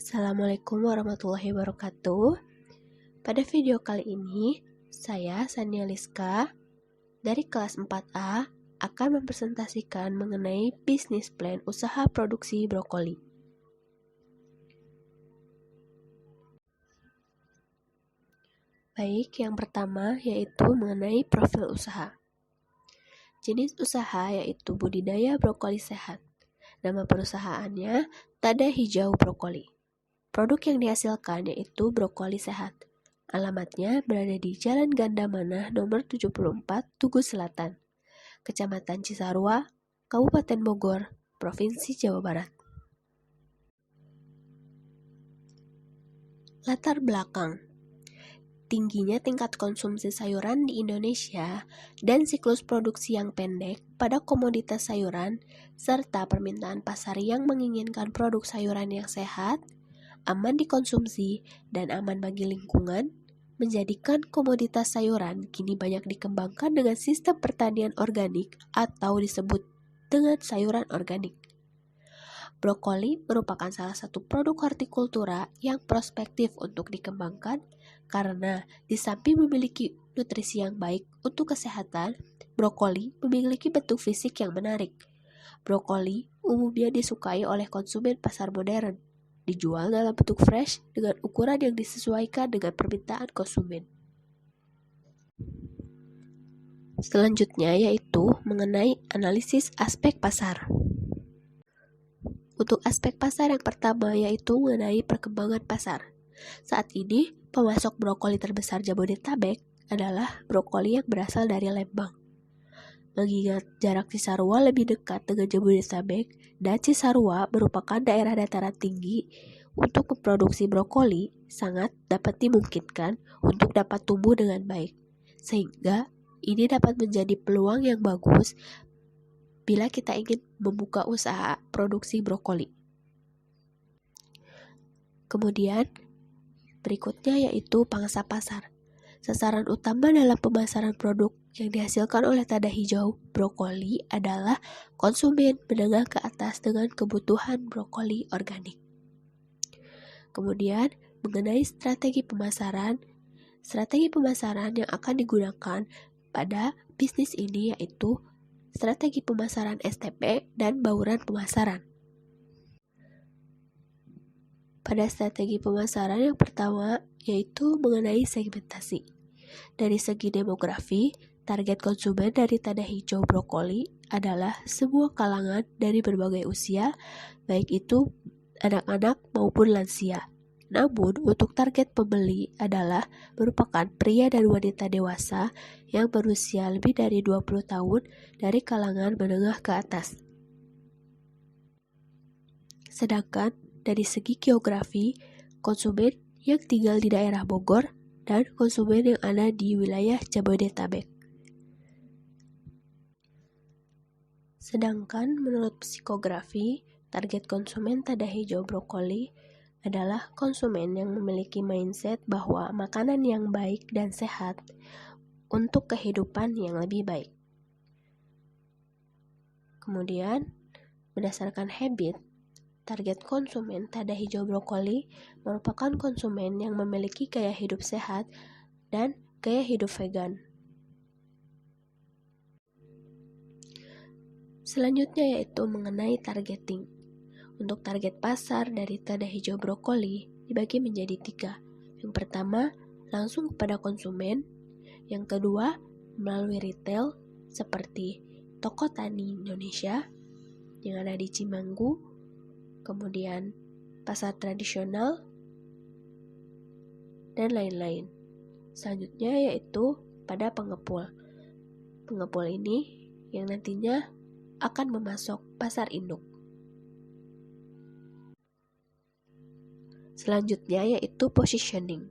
Assalamualaikum warahmatullahi wabarakatuh. Pada video kali ini, saya Sania Liska dari kelas 4A akan mempresentasikan mengenai bisnis plan usaha produksi brokoli. Baik, yang pertama yaitu mengenai profil usaha. Jenis usaha yaitu budidaya brokoli sehat. Nama perusahaannya Tada Hijau Brokoli. Produk yang dihasilkan yaitu brokoli sehat. Alamatnya berada di Jalan Ganda Manah nomor 74, Tugu Selatan, Kecamatan Cisarua, Kabupaten Bogor, Provinsi Jawa Barat. Latar belakang: tingginya tingkat konsumsi sayuran di Indonesia dan siklus produksi yang pendek pada komoditas sayuran, serta permintaan pasar yang menginginkan produk sayuran yang sehat, aman dikonsumsi, dan aman bagi lingkungan, menjadikan komoditas sayuran kini banyak dikembangkan dengan sistem pertanian organik atau disebut dengan sayuran organik. Brokoli merupakan salah satu produk hortikultura yang prospektif untuk dikembangkan karena di samping memiliki nutrisi yang baik untuk kesehatan, brokoli memiliki bentuk fisik yang menarik. Brokoli umumnya disukai oleh konsumen pasar modern, dijual dalam bentuk fresh dengan ukuran yang disesuaikan dengan permintaan konsumen. Selanjutnya yaitu mengenai analisis aspek pasar. Untuk aspek pasar yang pertama yaitu mengenai perkembangan pasar. Saat ini, pemasok brokoli terbesar Jabodetabek adalah brokoli yang berasal dari Lembang. Mengingat jarak Cisarua lebih dekat dengan Jabodetabek dan Cisarua merupakan daerah dataran tinggi, untuk memproduksi brokoli sangat dapat dimungkinkan untuk dapat tumbuh dengan baik. Sehingga ini dapat menjadi peluang yang bagus bila kita ingin membuka usaha produksi brokoli. Kemudian, berikutnya yaitu pangsa pasar. Sasaran utama dalam pemasaran produk yang dihasilkan oleh Tada Hijau Brokoli adalah konsumen menengah ke atas dengan kebutuhan brokoli organik. Kemudian, mengenai strategi pemasaran yang akan digunakan pada bisnis ini yaitu strategi pemasaran STP dan bauran pemasaran. Pada strategi pemasaran yang pertama yaitu mengenai segmentasi. Dari segi demografi, target konsumen dari Tada Hijau Brokoli adalah semua kalangan dari berbagai usia, baik itu anak-anak maupun lansia. Namun, untuk target pembeli adalah merupakan pria dan wanita dewasa yang berusia lebih dari 20 tahun dari kalangan menengah ke atas. Sedangkan dari segi geografi, konsumen yang tinggal di daerah Bogor dan konsumen yang ada di wilayah Jabodetabek. Sedangkan menurut psikografi, target konsumen Tada Hijau Brokoli adalah konsumen yang memiliki mindset bahwa makanan yang baik dan sehat untuk kehidupan yang lebih baik. Kemudian, berdasarkan habit, target konsumen Tada Hijau Brokoli merupakan konsumen yang memiliki gaya hidup sehat dan gaya hidup vegan. Selanjutnya yaitu mengenai targeting. Untuk target pasar dari Tada Hijau Brokoli dibagi menjadi 3. Yang pertama, langsung kepada konsumen. Yang kedua, melalui retail seperti toko tani Indonesia yang ada di Cimanggu, kemudian pasar tradisional, dan lain-lain. Selanjutnya yaitu pada pengepul. Pengepul ini yang nantinya akan memasok pasar induk. Selanjutnya yaitu positioning.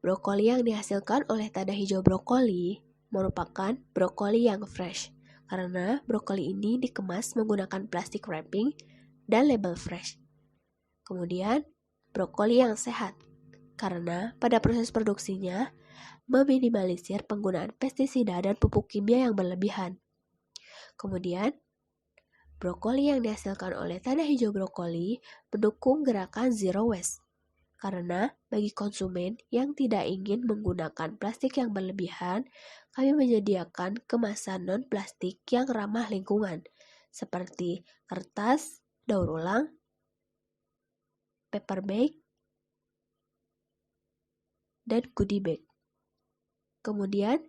Brokoli yang dihasilkan oleh Tada Hijau Brokoli merupakan brokoli yang fresh, karena brokoli ini dikemas menggunakan plastik wrapping dan label fresh. Kemudian, brokoli yang sehat, karena pada proses produksinya meminimalisir penggunaan pestisida dan pupuk kimia yang berlebihan. Kemudian, brokoli yang dihasilkan oleh Tanah Hijau Brokoli mendukung gerakan Zero Waste. Karena bagi konsumen yang tidak ingin menggunakan plastik yang berlebihan, kami menyediakan kemasan non-plastik yang ramah lingkungan, seperti kertas, daur ulang, paper bag, dan goodie bag. Kemudian,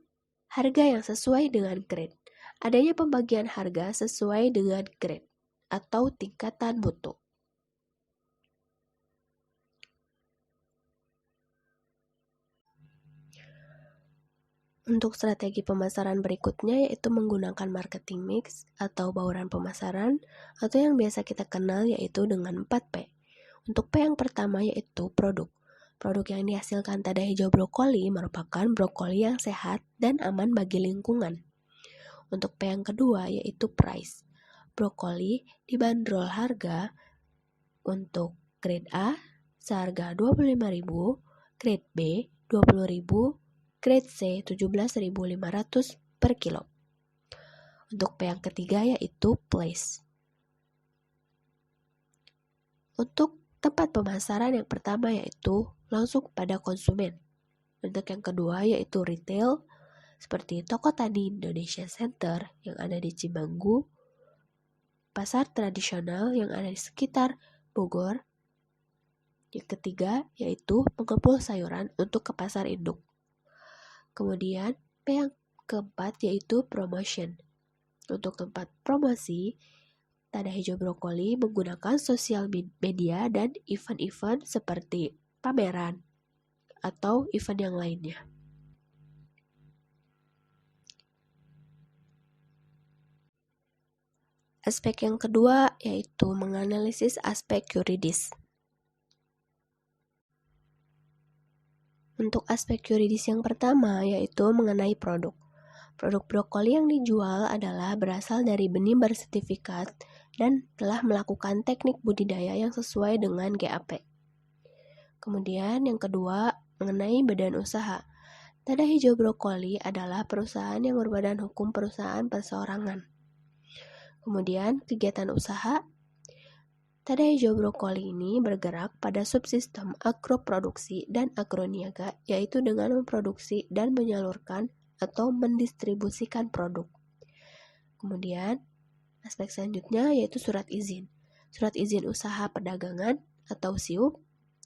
harga yang sesuai dengan grade. Adanya pembagian harga sesuai dengan grade atau tingkatan mutu. Untuk strategi pemasaran berikutnya yaitu menggunakan marketing mix atau bauran pemasaran atau yang biasa kita kenal yaitu dengan 4P. Untuk P yang pertama yaitu produk. Produk yang dihasilkan Tanah Hijau Brokoli merupakan brokoli yang sehat dan aman bagi lingkungan. Untuk P yang kedua yaitu price. Brokoli dibanderol harga untuk grade A seharga Rp25.000, grade B Rp20.000, grade C Rp17.500 per kilo. Untuk P yang ketiga yaitu place. Untuk tempat pemasaran yang pertama yaitu langsung pada konsumen. Untuk yang kedua yaitu retail, seperti Toko Tani Indonesia Center yang ada di Cimanggu, pasar tradisional yang ada di sekitar Bogor. Yang ketiga yaitu pengepul sayuran untuk ke pasar induk. Kemudian P yang keempat yaitu promotion. Untuk tempat promosi, Tanah Hijau Brokoli menggunakan sosial media dan event-event seperti pameran atau event yang lainnya. Aspek yang kedua yaitu menganalisis aspek yuridis. Untuk aspek yuridis yang pertama yaitu mengenai produk. Produk brokoli yang dijual adalah berasal dari benih bersertifikat dan telah melakukan teknik budidaya yang sesuai dengan GAP. Kemudian yang kedua mengenai badan usaha. Tanah Hijau Brokoli adalah perusahaan yang berbadan hukum perusahaan perseorangan. Kemudian kegiatan usaha. Tanah Hijau Brokoli ini bergerak pada subsistem agroproduksi dan agroniaga, yaitu dengan memproduksi dan menyalurkan atau mendistribusikan produk. Kemudian, aspek selanjutnya yaitu surat izin. Surat izin usaha perdagangan atau SIUP,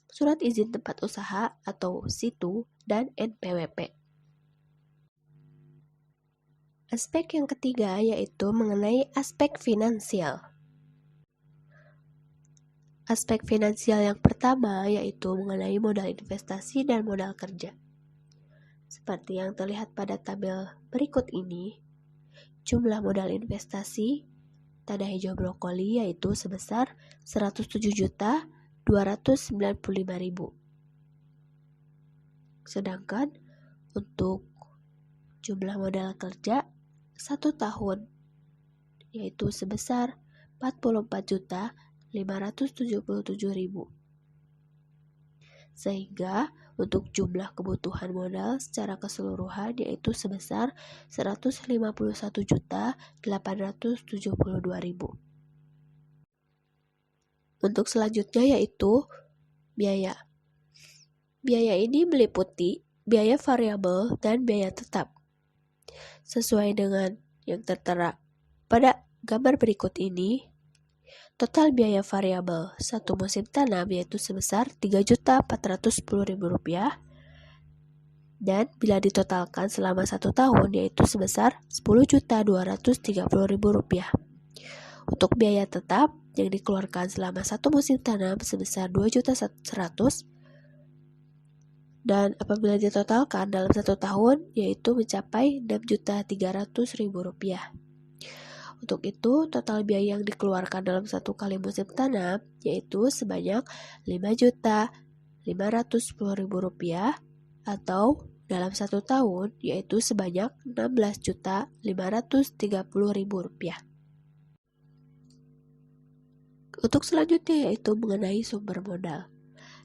surat izin tempat usaha atau SITU, dan NPWP. Aspek yang ketiga yaitu mengenai aspek finansial. Aspek finansial yang pertama yaitu mengenai modal investasi dan modal kerja. Seperti yang terlihat pada tabel berikut ini, jumlah modal investasi Tanah Hijau Brokoli yaitu sebesar Rp107.295.000. Sedangkan untuk jumlah modal kerja 1 tahun yaitu sebesar Rp44.577.000. Sehingga untuk jumlah kebutuhan modal secara keseluruhan yaitu sebesar Rp151.872.000. Untuk selanjutnya yaitu biaya. Biaya ini meliputi biaya variabel dan biaya tetap. Sesuai dengan yang tertera pada gambar berikut ini, total biaya variabel satu musim tanam yaitu sebesar Rp3.410.000 dan bila ditotalkan selama 1 tahun yaitu sebesar Rp10.230.000. Untuk biaya tetap yang dikeluarkan selama 1 musim tanam sebesar Rp2.100.000 dan apabila ditotalkan dalam 1 tahun yaitu mencapai Rp6.300.000. Untuk itu, total biaya yang dikeluarkan dalam 1 kali musim tanam yaitu sebanyak Rp5.510.000 atau dalam 1 tahun yaitu sebanyak Rp16.530.000. Untuk selanjutnya yaitu mengenai sumber modal.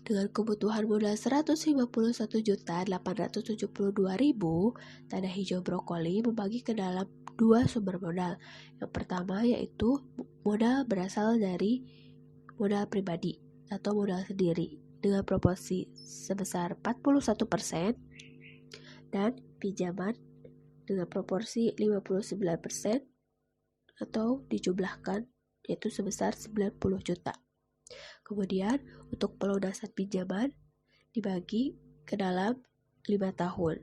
Dengan kebutuhan modal 151.872.000, Tanah Hijau Brokoli membagi ke dalam dua sumber modal. Yang pertama yaitu modal berasal dari modal pribadi atau modal sendiri dengan proporsi sebesar 41% dan pinjaman dengan proporsi 59% atau dijumlahkan yaitu sebesar 90 juta. Kemudian untuk pelunasan pinjaman dibagi ke dalam 5 tahun.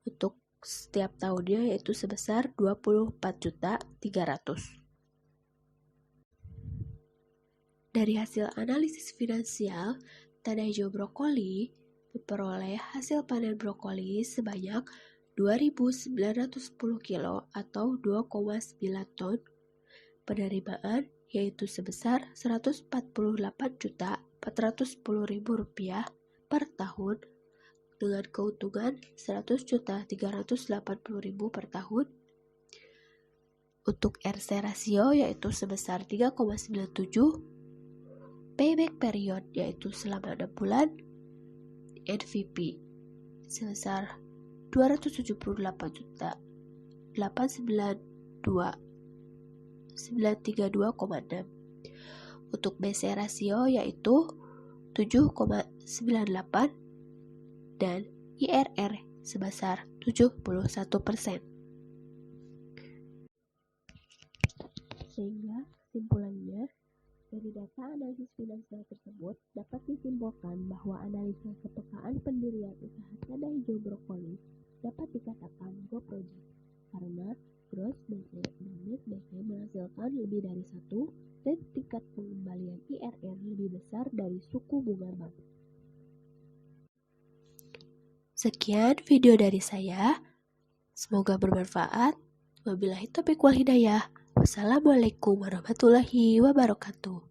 Untuk setiap tahunnya yaitu sebesar 24.300.000. Dari hasil analisis finansial, Tanah Hijau Brokoli memperoleh hasil panen brokoli sebanyak 2.910 kilo atau 2,9 ton. Penerimaan yaitu sebesar Rp148.410.000 per tahun dengan keuntungan Rp100.380.000 per tahun. Untuk RC rasio yaitu sebesar 3,97, payback period yaitu selama 6 bulan, NVP sebesar 272.892.932,6. Untuk BC rasio yaitu 7,98 dan IRR sebesar 71%. Sehingga kesimpulannya, dari data analisis finansial tersebut dapat disimpulkan bahwa analisa kepekaan pendirian usaha Tanah Hijau Brokoli dapat dikatakan go project karena gross BC dan net BC menghasilkan lebih dari 1 dan tingkat pengembalian IRR lebih besar dari suku bunga bank. Sekian video dari saya, semoga bermanfaat. Wabillahi taufiq wal hidayah. Wassalamualaikum warahmatullahi wabarakatuh.